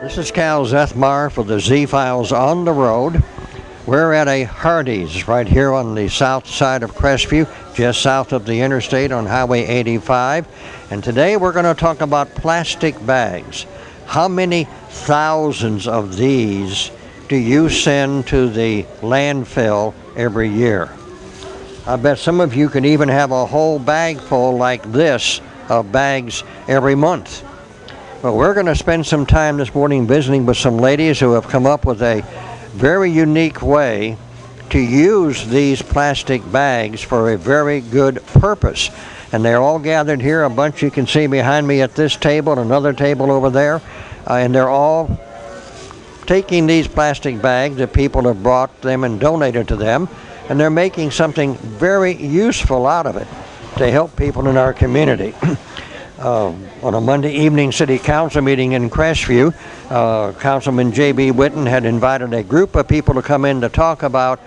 This is Cal Zethmar for the Z-Files on the road. We're at a Hardee's right here on the south side of Crestview, just south of the interstate on Highway 85. And today we're going to talk about plastic bags. How many thousands of these do you send to the landfill every year? I bet some of you can even have a whole bag full like this of bags every month. Well, we're going to spend some time this morning visiting with some ladies who have come up with a very unique way to use these plastic bags for a very good purpose. And they're all gathered here, a bunch you can see behind me at this table and another table over there. And they're all taking these plastic bags that people have brought them and donated to them, and they're making something very useful out of it to help people in our community. On a Monday evening city council meeting in Crestview, Councilman J.B. Whitten had invited a group of people to come in to talk about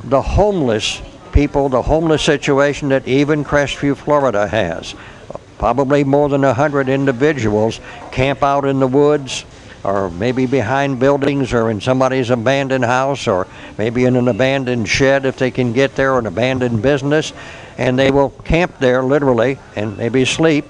the homeless people, the homeless situation that even Crestview, Florida has. Probably more than 100 individuals camp out in the woods, or maybe behind buildings, or in somebody's abandoned house, or maybe in an abandoned shed if they can get there, or an abandoned business, and they will camp there literally and maybe sleep.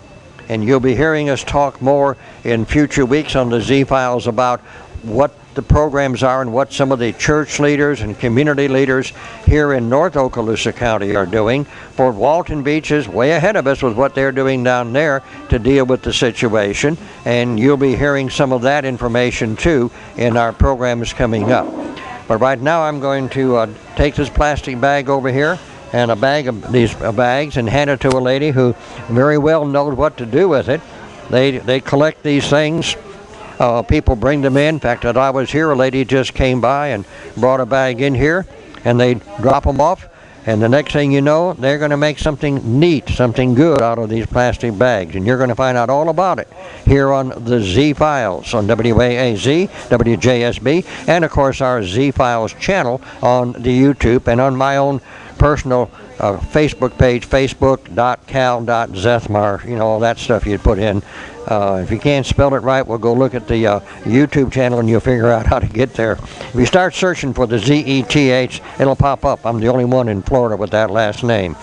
And you'll be hearing us talk more in future weeks on the Z-Files about what the programs are and what some of the church leaders and community leaders here in North Okaloosa County are doing. Fort Walton Beach is way ahead of us with what they're doing down there to deal with the situation, and you'll be hearing some of that information too in our programs coming up. But right now I'm going to take this plastic bag over here and a bag of these bags and hand it to a lady who very well knows what to do with it. They collect these things. People bring them in. In fact, as I was here, a lady just came by and brought a bag in here, and they drop them off. And the next thing you know, they're going to make something neat, something good out of these plastic bags. And you're going to find out all about it here on the Z-Files on WAAZ, WJSB, and of course our Z-Files channel on the YouTube and on my own personal Facebook page, facebook.cal.zethmar, you know, all that stuff you'd put in. If you can't spell it right, we'll go look at the YouTube channel and you'll figure out how to get there. If you start searching for the Z-E-T-H, it'll pop up. I'm the only one in Florida with that last name.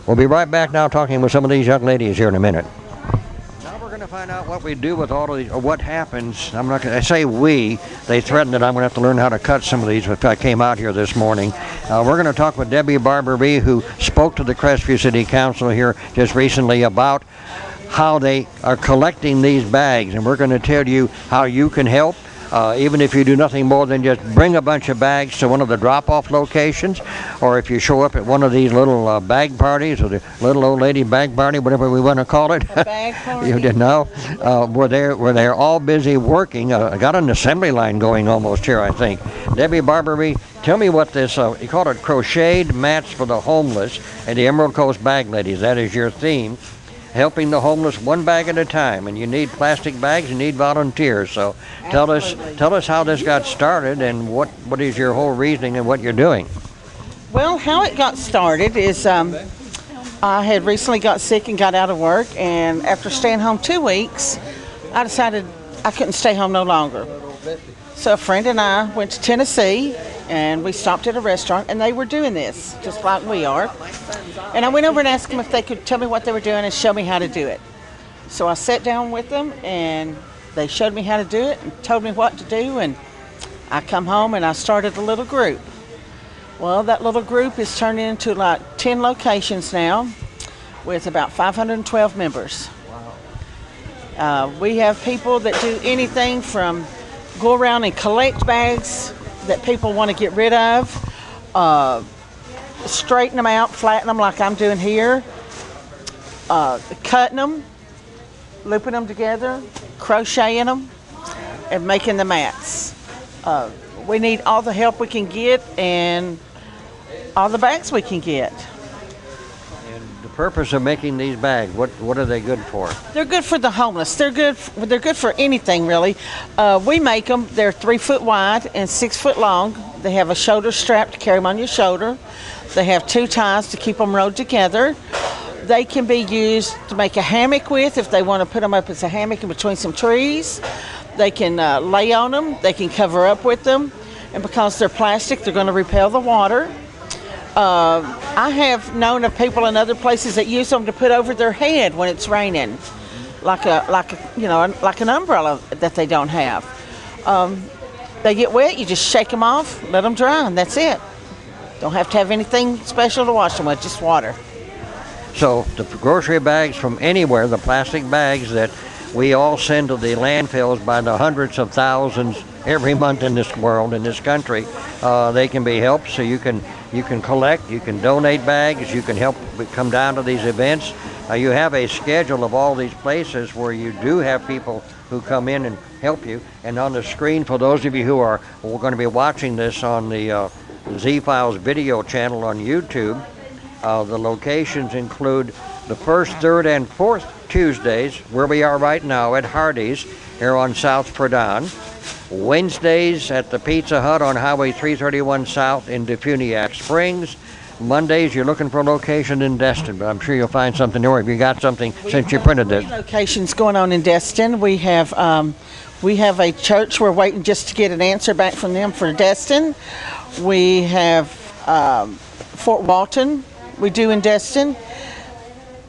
We'll be right back now talking with some of these young ladies here in a minute. To find out what we do with all of these, or what happens. I'm not going to say we. They threatened that I'm going to have to learn how to cut some of these if I came out here this morning. We're going to talk with Debbie Barberee, who spoke to the Crestview City Council here just recently about how they are collecting these bags, and we're going to tell you how you can help. Even if you do nothing more than just bring a bunch of bags to one of the drop-off locations, or if you show up at one of these little bag parties, or the little old lady bag party, whatever we want to call it. Bag party. You didn't know? Where they're all busy working. I got an assembly line going almost here, I think. Debbie Barberee, tell me what this, you call it crocheted mats for the homeless and the Emerald Coast Bag Ladies. That is your theme. Helping the homeless one bag at a time, and you need plastic bags, you need volunteers. So tell us how this got started and what is your whole reasoning and what you're doing. Well, how it got started is I had recently got sick and got out of work, and after staying home 2 weeks, I decided I couldn't stay home no longer. So a friend and I went to Tennessee, and we stopped at a restaurant, and they were doing this, just like we are. And I went over and asked them if they could tell me what they were doing and show me how to do it. So I sat down with them, and they showed me how to do it and told me what to do, and I come home and I started a little group. Well, that little group is turned into like 10 locations now with about 512 members. Wow. We have people that do anything from go around and collect bags that people want to get rid of, straighten them out, flatten them like I'm doing here, cutting them, looping them together, crocheting them, and making the mats. We need all the help we can get and all the bags we can get. And the purpose of making these bags, what are they good for? They're good for the homeless. They're good for anything, really. We make them. They're 3 foot wide and 6 foot long. They have a shoulder strap to carry them on your shoulder. They have 2 ties to keep them rowed together. They can be used to make a hammock with if they want to put them up as a hammock in between some trees. They can lay on them. They can cover up with them. And because they're plastic, they're going to repel the water. I have known of people in other places that use them to put over their head when it's raining, like an umbrella that they don't have. They get wet, you just shake them off, let them dry, and that's it. Don't have to have anything special to wash them with, just water. So the grocery bags from anywhere, the plastic bags that we all send to the landfills by the hundreds of thousands every month in this world, in this country, they can be helped. So you can collect, you can donate bags, you can help come down to these events. You have a schedule of all these places where you do have people who come in and help you. And on the screen, for those of you who are going to be watching this on the Z-Files video channel on YouTube, the locations include the first, third, and fourth Tuesdays, where we are right now at Hardee's here on South Pradon. Wednesdays at the Pizza Hut on Highway 331 South in Defuniak Springs. Mondays, you're looking for a location in Destin, but I'm sure you'll find something there. Have you got something since you printed this? Locations going on in Destin. We have a church. We're waiting just to get an answer back from them for Destin. We have Fort Walton. We do in Destin.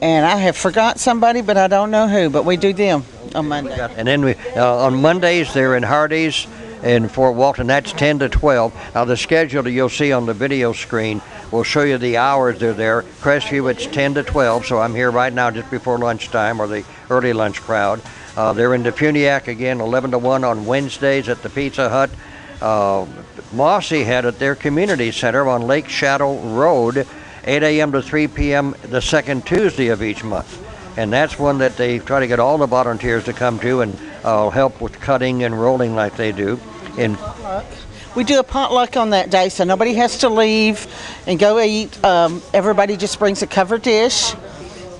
And I have forgot somebody, but I don't know who, but we do them on Monday. And then on Mondays, they're in Hardee's in Fort Walton. That's 10 to 12. Now, the schedule you'll see on the video screen will show you the hours they're there. Crestview, it's 10 to 12, so I'm here right now just before lunchtime, or the early lunch crowd. They're in Defuniak again, 11 to 1 on Wednesdays at the Pizza Hut. Mossy Head at their community center on Lake Shadow Road, 8 a.m. to 3 p.m. the second Tuesday of each month. And that's one that they try to get all the volunteers to come to and help with cutting and rolling like they do. We do a potluck on that day, so nobody has to leave and go eat. Everybody just brings a covered dish.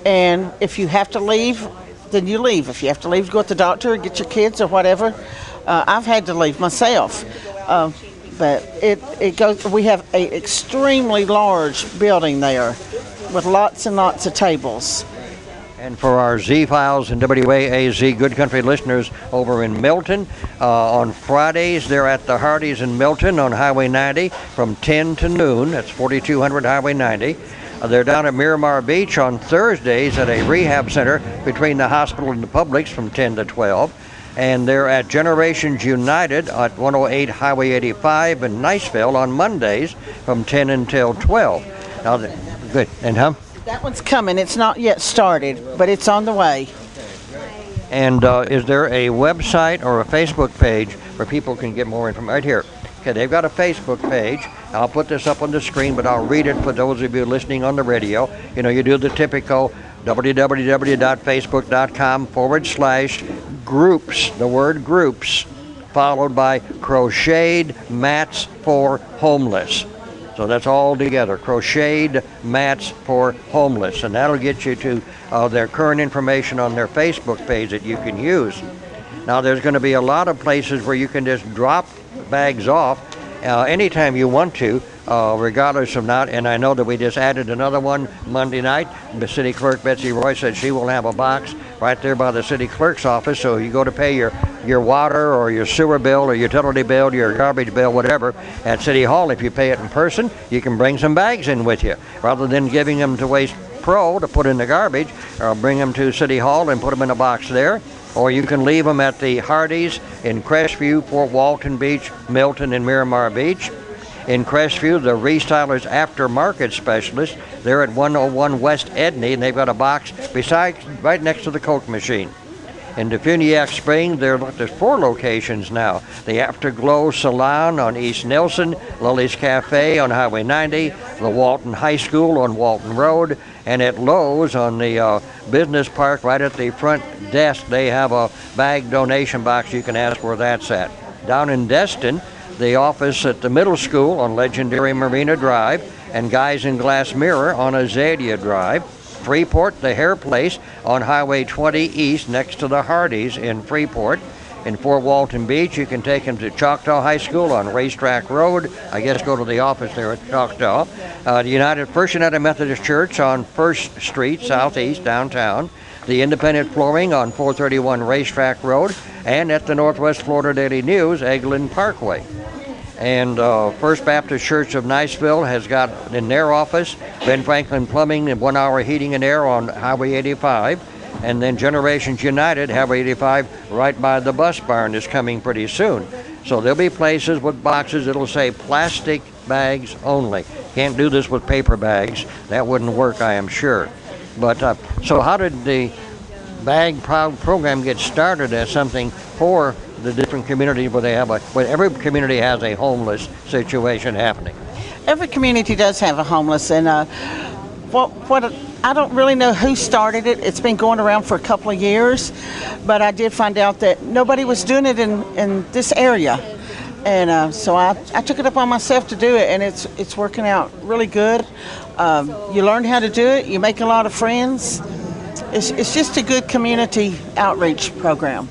And if you have to leave, then you leave. If you have to leave to go to the doctor or get your kids or whatever, I've had to leave myself. But it goes. We have an extremely large building there with lots and lots of tables. And for our Z-Files and WAAZ Good Country listeners over in Milton, on Fridays they're at the Hardee's in Milton on Highway 90 from 10 to noon. That's 4200 Highway 90. They're down at Miramar Beach on Thursdays at a rehab center between the hospital and the Publix from 10 to 12. And they're at Generations United at 108 Highway 85 in Niceville on Mondays from 10 until 12. Now, good. And that one's coming. It's not yet started, but it's on the way. And is there a website or a Facebook page where people can get more information? Right here. Okay, they've got a Facebook page. I'll put this up on the screen, but I'll read it for those of you listening on the radio. You know, you do the typical www.facebook.com/groups, the word groups, followed by Crocheted Mats for Homeless. So that's all together, Crocheted Mats for Homeless. And that'll get you to their current information on their Facebook page that you can use. Now, there's going to be a lot of places where you can just drop bags off anytime you want to, regardless of not. And I know that we just added another one Monday night. The city clerk, Betsy Roy, said she will have a box right there by the city clerk's office. So you go to pay your water or your sewer bill or utility bill, your garbage bill, whatever, at City Hall. If you pay it in person, you can bring some bags in with you. Rather than giving them to Waste Pro to put in the garbage, or bring them to City Hall and put them in a box there. Or you can leave them at the Hardee's in Crestview, Fort Walton Beach, Milton, and Miramar Beach. In Crestview, the Restylers Aftermarket Specialist, they're at 101 West Edney, and they've got a box right next to the Coke machine. In Defuniak Springs, there's 4 locations now. The Afterglow Salon on East Nelson, Lily's Cafe on Highway 90, the Walton High School on Walton Road, and at Lowe's on the Business Park right at the front desk, they have a bag donation box. You can ask where that's at. Down in Destin, the office at the middle school on Legendary Marina Drive, and Guys in Glass Mirror on Azalea Drive. Freeport, the Hair Place on Highway 20 East next to the Hardee's in Freeport. In Fort Walton Beach, you can take them to Choctaw High School on Racetrack Road. I guess go to the office there at Choctaw. The First United Methodist Church on First Street, Southeast, downtown. The Independent Flooring on 431 Racetrack Road. And at the Northwest Florida Daily News, Eglin Parkway. And First Baptist Church of Niceville has got in their office Ben Franklin Plumbing and 1 Hour Heating and Air on Highway 85. And then Generations United, Highway 85, right by the bus barn, is coming pretty soon. So there'll be places with boxes that'll say plastic bags only. Can't do this with paper bags. That wouldn't work, I am sure. But so how did the bag program get started as something for the different communities where they have where every community has a homeless situation happening? Every community does have a homeless, and I don't really know who started it. It's been going around for a couple of years, but I did find out that nobody was doing it in this area. And so I took it upon myself to do it, and it's working out really good. You learn how to do it. You make a lot of friends. It's just a good community outreach program.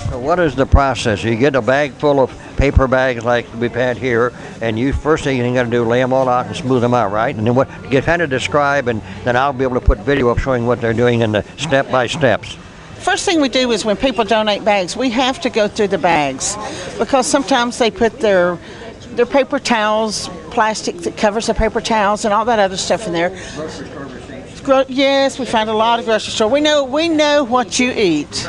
So what is the process? You get a bag full of paper bags like we've had here, and first thing you got to do, lay them all out and smooth them out, right? And then you kind of describe, and then I'll be able to put video up showing what they're doing in the step-by-steps. First thing we do is when people donate bags, we have to go through the bags, because sometimes they put their paper towels, plastic that covers the paper towels, and all that other stuff in there. Yes, we find a lot of grocery store. We know what you eat.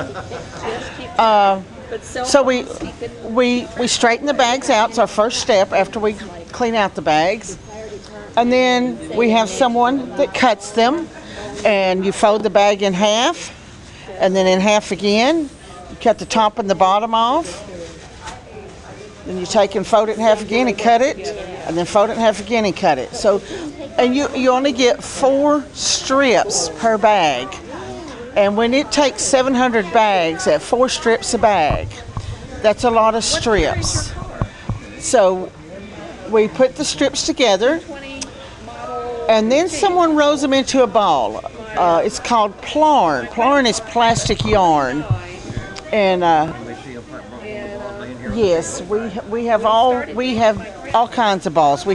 So we straighten the bags out. It's our first step after we clean out the bags. And then we have someone that cuts them, and you fold the bag in half, and then in half again. You cut the top and the bottom off. Then you take and fold it in half again and cut it, and then fold it in half again and cut it. So, and you only get 4 strips per bag. And when it takes 700 bags at 4 strips a bag, that's a lot of strips. So we put the strips together, and then someone rolls them into a ball. It's called plarn. Plarn is plastic yarn. And yes, we have all kinds of balls.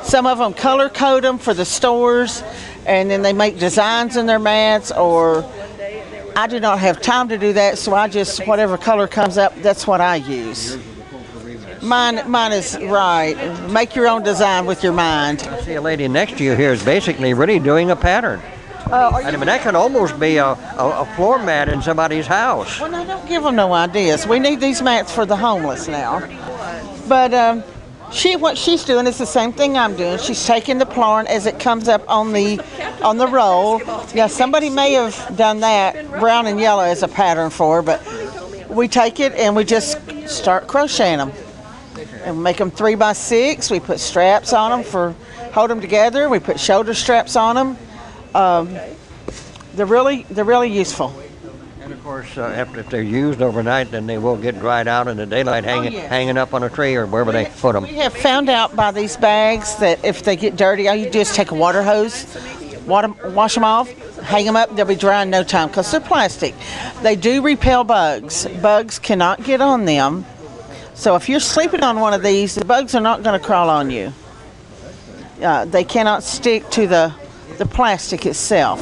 Some of them color code them for the stores, and then they make designs in their mats. Or I do not have time to do that, so I just whatever color comes up, that's what I use. Mine is right. Make your own design with your mind. I see a lady next to you here is basically really doing a pattern. I mean, that could almost be a floor mat in somebody's house. Well, no, don't give them no ideas. We need these mats for the homeless now. But what she's doing is the same thing I'm doing. She's taking the plarn as it comes up on the roll. Yeah, somebody may have done that, brown and yellow as a pattern for her, but we take it and we just start crocheting them. And make them 3x6. We put straps on them for hold them together. We put shoulder straps on them. They're really useful. And of course, if they're used overnight, then they will get dried out in the daylight, hanging up on a tree or wherever they put them. We have found out by these bags that if they get dirty, all you do is take a water hose, wash them off, hang them up. They'll be dry in no time because they're plastic. They do repel bugs. Bugs cannot get on them. So if you're sleeping on one of these, the bugs are not going to crawl on you. They cannot stick to the plastic itself.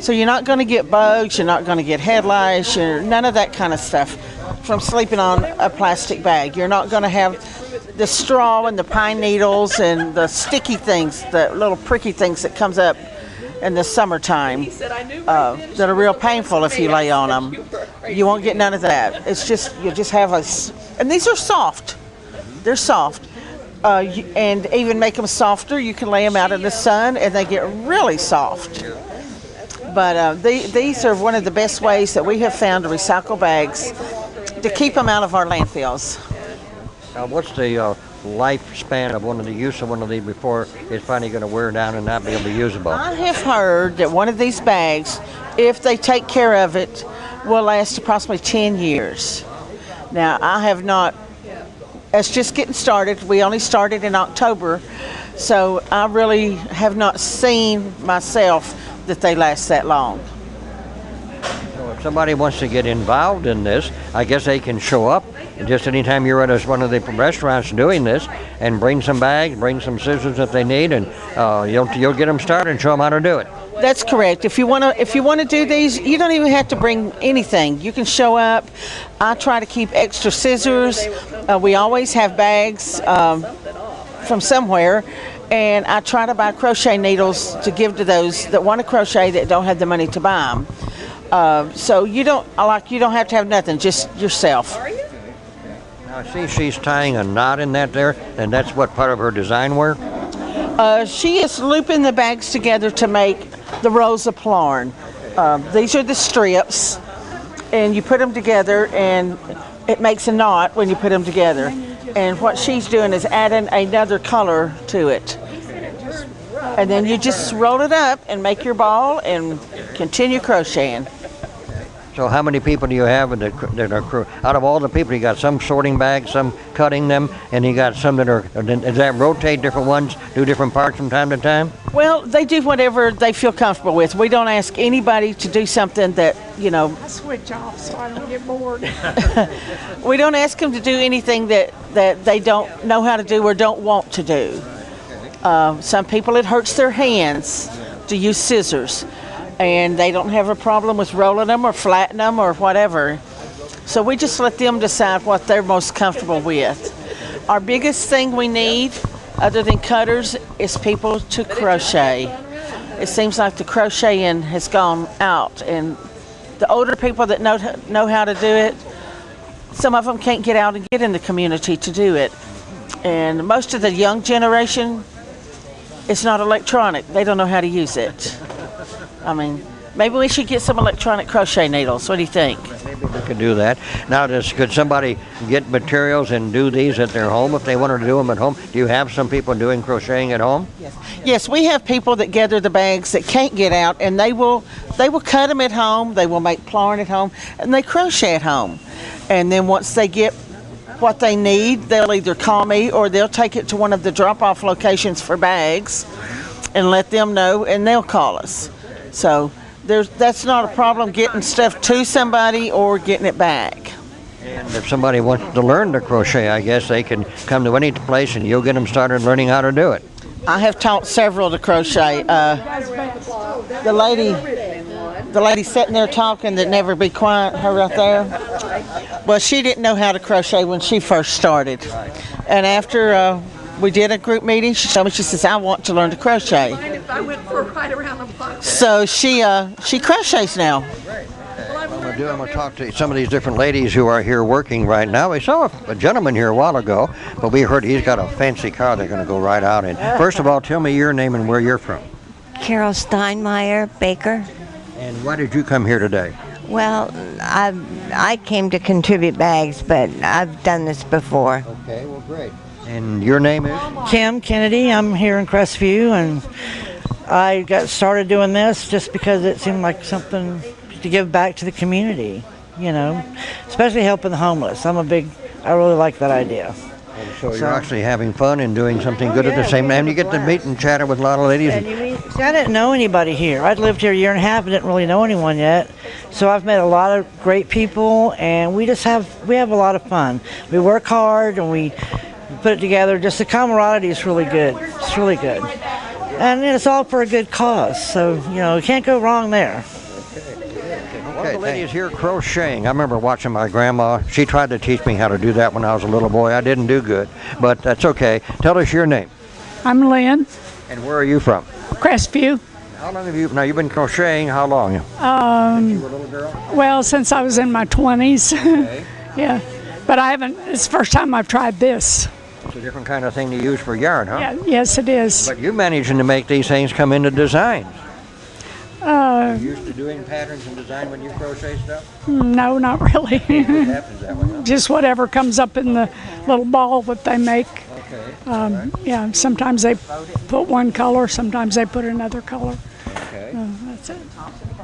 So you're not going to get bugs, you're not going to get head lice, none of that kind of stuff from sleeping on a plastic bag. You're not going to have the straw and the pine needles and the sticky things, the little pricky things that comes up in the summertime that are real painful if you lay on them. You won't get none of that. It's just, you'll just have and these are soft. They're soft. And even make them softer, you can lay them out in the sun and they get really soft. But these are one of the best ways that we have found to recycle bags to keep them out of our landfills. What's the lifespan of the use of one of these before it's finally going to wear down and not be able to be usable? I have heard that one of these bags, if they take care of it, will last approximately 10 years. Now, I have not. It's just getting started. We only started in October, so I really have not seen myself that they last that long. So If somebody wants to get involved in this, I guess they can show up just anytime you're at one of the restaurants doing this, and bring some bags, bring some scissors if they need, and you'll get them started and show them how to do it. That's correct. If you want to do these, you don't even have to bring anything. You can show up. I try to keep extra scissors. We always have bags from somewhere, and I try to buy crochet needles to give to those that want to crochet that don't have the money to buy them. So you don't have to have nothing, just yourself. Now, see, she's tying a knot in that there, and that's what part of her design work? She is looping the bags together to make the rolls of plarn. These are the strips, and you put them together, and it makes a knot when you put them together. And what she's doing is adding another color to it. And then you just roll it up and make your ball and continue crocheting. So how many people do you have that are out of all the people? You got some sorting bags, some cutting them, and you got some that are, does that rotate different ones, do different parts from time to time? Well, they do whatever they feel comfortable with. We don't ask anybody to do something that, I switch off so I don't get bored. We don't ask them to do anything that they don't know how to do or don't want to do. Some people, it hurts their hands to use scissors, and they don't have a problem with rolling them or flattening them or whatever. So we just let them decide what they're most comfortable with. Our biggest thing we need, other than cutters, is people to crochet. It seems like the crocheting has gone out, and the older people that know how to do it, some of them can't get out and get in the community to do it. And most of the young generation, it's not electronic. They don't know how to use it. I mean, maybe we should get some electronic crochet needles. What do you think? Maybe we could do that. Now, could somebody get materials and do these at their home if they wanted to do them at home? Do you have some people doing crocheting at home? Yes, we have people that gather the bags that can't get out, and they will cut them at home. They will make plarn at home, and they crochet at home. And then once they get what they need, they'll either call me or they'll take it to one of the drop-off locations for bags and let them know, and they'll call us. So that's not a problem getting stuff to somebody or getting it back. And if somebody wants to learn to crochet, I guess they can come to any place and you'll get them started learning how to do it. I have taught several to crochet. The lady sitting there talking that never be quiet, her right there. Well, she didn't know how to crochet when she first started. And after we did a group meeting, she told me, she says, I want to learn to crochet. I went for a ride around the block. So she crochets now. I'm going to talk to some of these different ladies who are here working right now. We saw a gentleman here a while ago, but we heard he's got a fancy car they're going to go right out in. First of all, tell me your name and where you're from. Carol Steinmeier, Baker. And why did you come here today? Well, I came to contribute bags, but I've done this before. Okay, well, great. And your name is? Kim Kennedy. I'm here in Crestview, and I got started doing this just because it seemed like something to give back to the community, especially helping the homeless. I really like that idea. So you're actually having fun and doing something good at the same time. You get to meet and chat with a lot of ladies. See, I didn't know anybody here. I'd lived here a year and a half and didn't really know anyone yet. So I've met a lot of great people, and we have a lot of fun. We work hard and we put it together. Just the camaraderie is really good. It's really good. And it's all for a good cause. So, you can't go wrong there. Okay, the lady is here crocheting. I remember watching my grandma. She tried to teach me how to do that when I was a little boy. I didn't do good, but that's okay. Tell us your name. I'm Lynn, And where are you from? Crestview. How long have you've been crocheting? How long? Since you were a little girl? Well, since I was in my 20s. Okay. Yeah, but it's the first time I've tried this. It's a different kind of thing to use for yarn, huh? Yeah, yes, it is. But you're managing to make these things come into designs. Are you used to doing patterns and design when you crochet stuff? No, not really. What happens that way, huh? Just whatever comes up in the little ball that they make. Okay. Yeah, sometimes they put one color, sometimes they put another color. Okay. That's it.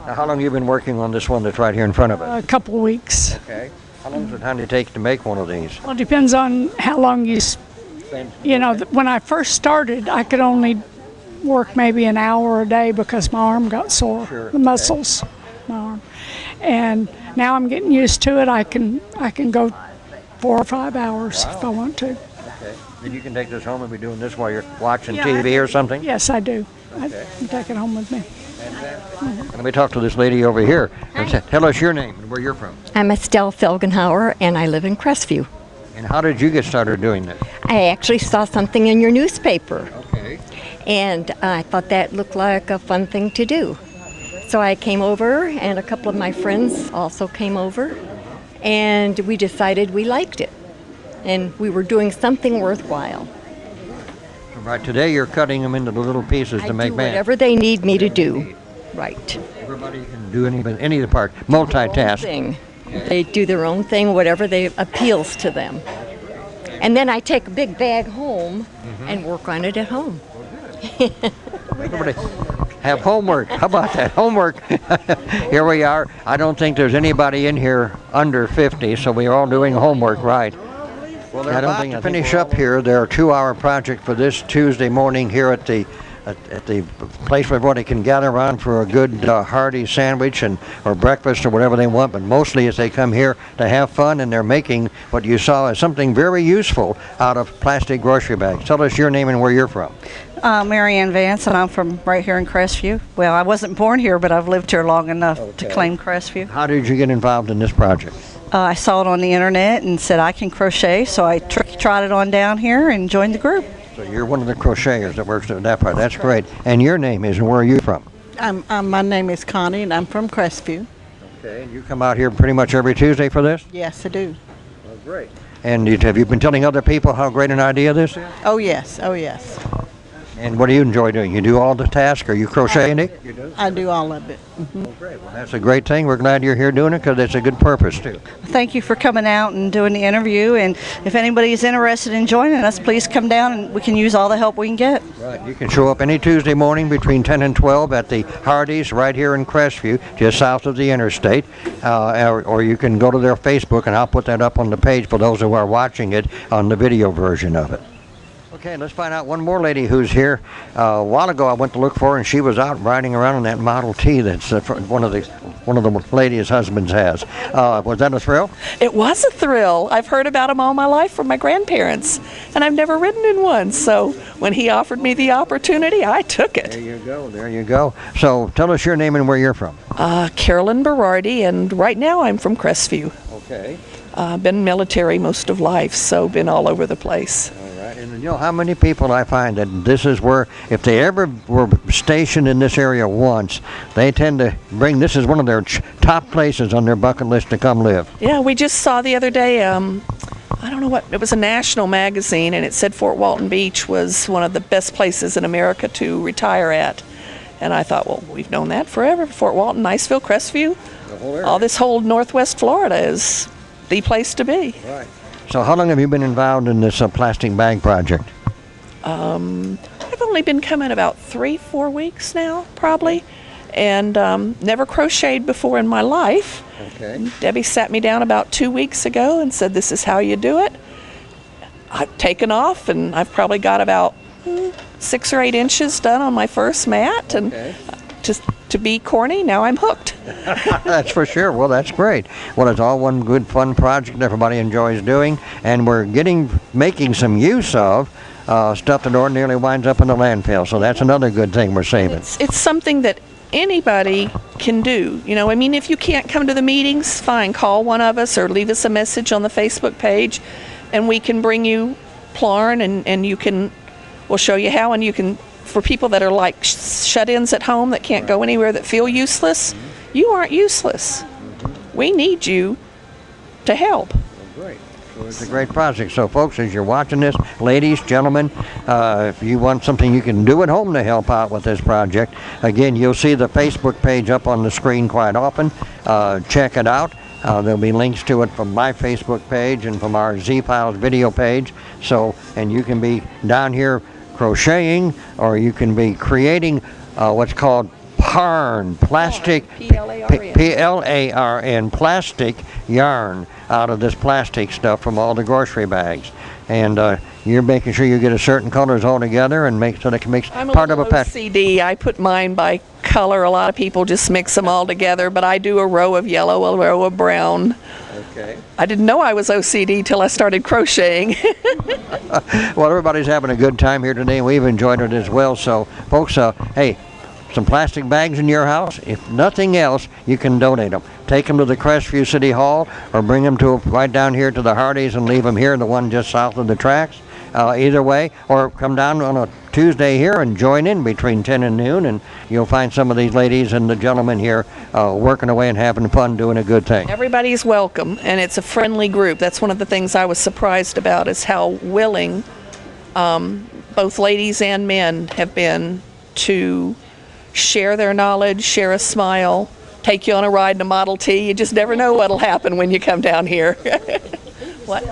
Now, how long have you been working on this one that's right here in front of us? A couple weeks. Okay. How long does it take to make one of these? Well, it depends on how long when I first started, I could only work maybe an hour a day because my arm got sore, Sure. the muscles, my arm. and now I'm getting used to it. I can go 4 or 5 hours if I want to. Okay. Then you can take this home and be doing this while you're watching Yeah, TV or something? Yes, I do. Okay. I can take it home with me. Let me talk to this lady over here. Tell us your name and where you're from. I'm Estelle Felgenhauer, and I live in Crestview. And how did you get started doing this? I actually saw something in your newspaper, Okay. and I thought that looked like a fun thing to do. So I came over, and a couple of my friends also came over, and we decided we liked it, and we were doing something worthwhile. Right, today you're cutting them into the little pieces I to make do bands. whatever they need me to do. Right. Everybody can do any of the part, multitask. Thing. They do their own thing, whatever they appeals to them. And then I take a big bag home and work on it at home. Everybody have homework. How about that? Homework. Here we are. I don't think there's anybody in here under 50, so we're all doing homework, right? Well, they're about to finish up here. Their 2-hour project for this Tuesday morning here at the place where everybody can gather around for a good hearty sandwich or breakfast or whatever they want. But mostly as they come here to have fun, and they're making what you saw as something very useful out of plastic grocery bags. Tell us your name and where you're from. Mary Ann Vance, and I'm from right here in Crestview. Well, I wasn't born here, but I've lived here long enough to claim Crestview. How did you get involved in this project? I saw it on the internet and said I can crochet, so I tried it on down here and joined the group. So you're one of the crocheters that works at that part. That's great. And your name is, and where are you from? My name is Connie, and I'm from Crestview. Okay, and you come out here pretty much every Tuesday for this? Yes, I do. Well, great. And have you been telling other people how great an idea this is? Oh, yes. Oh, yes. And what do you enjoy doing? You do all the tasks, or you crochet any? You do? I do all of it. Well, great. Well, that's a great thing. We're glad you're here doing it because it's a good purpose, too. Thank you for coming out and doing the interview, and if anybody's interested in joining us, please come down and we can use all the help we can get. Right. You can show up any Tuesday morning between 10 and 12 at the Hardee's right here in Crestview, just south of the interstate, or you can go to their Facebook, and I'll put that up on the page for those who are watching it on the video version of it. Okay, let's find out one more lady who's here. A while ago I went to look for her, and she was out riding around in that Model T that's one of the ladies' husbands has. Was that a thrill? It was a thrill. I've heard about them all my life from my grandparents, and I've never ridden in one. So when he offered me the opportunity, I took it. There you go. There you go. So tell us your name and where you're from. Carolyn Berardi, and right now I'm from Crestview. Okay. Been military most of life, so been all over the place. And you know how many people I find that this is where, if they ever were stationed in this area once, they tend to bring, this is one of their top places on their bucket list to come live. Yeah, we just saw the other day, I don't know what, it was a national magazine, and it said Fort Walton Beach was one of the best places in America to retire at. And I thought, well, we've known that forever. Fort Walton, Niceville, Crestview, all this whole northwest Florida is the place to be. Right. So how long have you been involved in this plastic bag project? I've only been coming about 3-4 weeks now, probably, and never crocheted before in my life. Okay. Debbie sat me down about 2 weeks ago and said, this is how you do it. I've taken off, and I've probably got about 6 or 8 inches done on my first mat, and just to be corny, now I'm hooked. That's for sure. Well, that's great. Well, it's all one good fun project everybody enjoys doing, and we're making some use of stuff that ordinarily winds up in the landfill. So that's another good thing we're saving. It's something that anybody can do. You know, I mean, if you can't come to the meetings, fine, call one of us or leave us a message on the Facebook page, and we can bring you Plarn, and we'll show you how, and you can, for people that are like shut-ins at home that can't go anywhere, that feel useless, you aren't useless. We need you to help. Great. So it's a great project. So folks, as you're watching this, ladies, gentlemen, if you want something you can do at home to help out with this project, again, you'll see the Facebook page up on the screen quite often. Check it out. There'll be links to it from my Facebook page and from our Z-Files video page. So, and you can be down here crocheting, or you can be creating what's called plastic, P-L-A-R-N, plastic yarn out of this plastic stuff from all the grocery bags. And you're making sure you get a certain colors all together and make so that it makes part of a pattern. I'm a little OCD. I put mine by color. A lot of people just mix them all together, but I do a row of yellow, a row of brown. Okay. I didn't know I was OCD till I started crocheting. Well, everybody's having a good time here today, and we've enjoyed it as well. So, folks, hey, some plastic bags in your house. If nothing else, you can donate them. Take them to the Crestview City Hall, or bring them to right down here to the Hardys and leave them here, the one just south of the tracks. Either way, or come down on a Tuesday here and join in between 10 and noon, and you'll find some of these ladies and the gentlemen here working away and having fun doing a good thing. Everybody's welcome, and it's a friendly group. That's one of the things I was surprised about, is how willing both ladies and men have been to share their knowledge, share a smile, take you on a ride in a Model T. You just never know what'll happen when you come down here. What?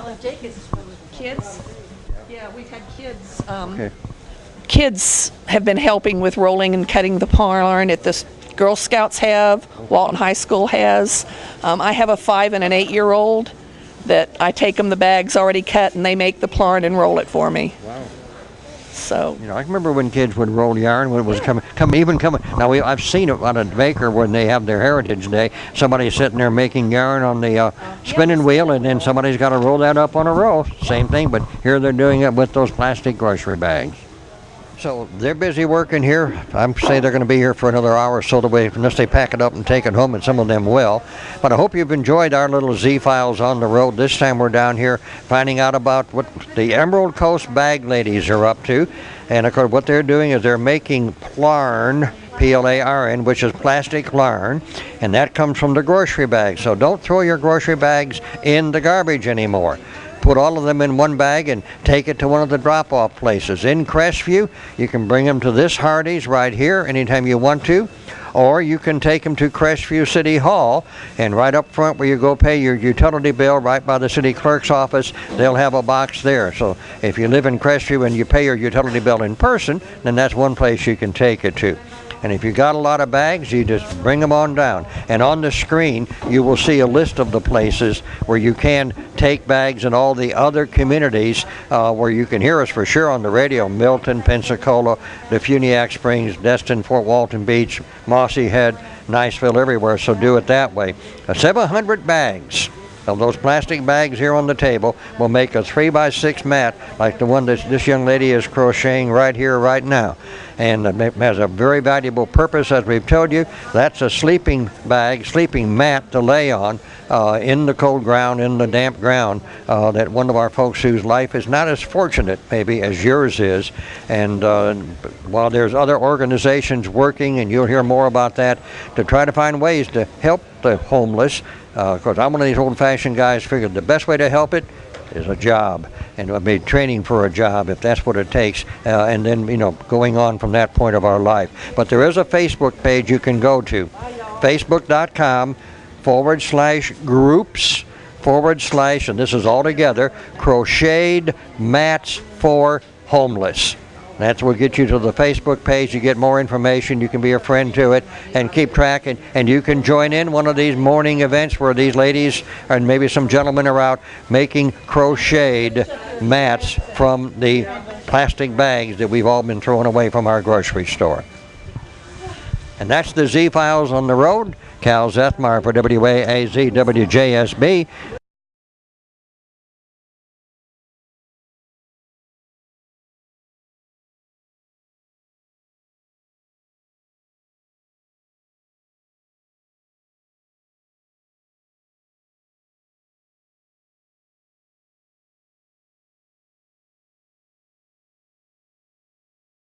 Kids? Yeah, we've had kids. Okay. Kids have been helping with rolling and cutting the barn. At the Girl Scouts have, Walton High School has. I have a 5 and an 8-year-old that I take them the bags already cut, and they make the barn and roll it for me. Wow. So, you know, I remember when kids would roll yarn when it was coming. Now I've seen it on a baker when they have their Heritage Day. Somebody's sitting there making yarn on the spinning wheel, and then somebody's got to roll that up on a roll. Same thing, but here they're doing it with those plastic grocery bags. So they're busy working here. I'm saying they're going to be here for another hour or so, unless they pack it up and take it home, and some of them will. But I hope you've enjoyed our little Z-Files on the road. This time we're down here finding out about what the Emerald Coast Bag Ladies are up to. And of course what they're doing is they're making plarn, P-L-A-R-N, which is plastic yarn, and that comes from the grocery bags. So don't throw your grocery bags in the garbage anymore. Put all of them in one bag and take it to one of the drop-off places. In Crestview, you can bring them to this Hardee's right here anytime you want to, or you can take them to Crestview City Hall, and right up front where you go pay your utility bill, right by the city clerk's office, they'll have a box there. So if you live in Crestview and you pay your utility bill in person, then that's one place you can take it to. And if you got a lot of bags, you just bring them on down. And on the screen, you will see a list of the places where you can take bags in all the other communities where you can hear us for sure on the radio. Milton, Pensacola, the Funiac Springs, Destin, Fort Walton Beach, Mossy Head, Niceville, everywhere. So do it that way. 700 bags of those plastic bags here on the table will make a 3x6 mat like the one that this young lady is crocheting right here, right now. And it has a very valuable purpose, as we've told you. That's a sleeping bag, sleeping mat to lay on in the cold ground, in the damp ground, that one of our folks whose life is not as fortunate maybe as yours is. And while there's other organizations working, and you'll hear more about that, to try to find ways to help the homeless. Of course, I'm one of these old-fashioned guys, figured the best way to help it is a job, and it'll be training for a job if that's what it takes, and then, you know, going on from that point of our life. But there is a Facebook page you can go to, facebook.com/groups/ and this is all together, Crocheted Mats for Homeless. That's what will get you to the Facebook page. You get more information. You can be a friend to it and keep track. And you can join in one of these morning events where these ladies and maybe some gentlemen are out making crocheted mats from the plastic bags that we've all been throwing away from our grocery store. And that's the Z-Files on the road. Cal Zethmar for WAAZ WJSB.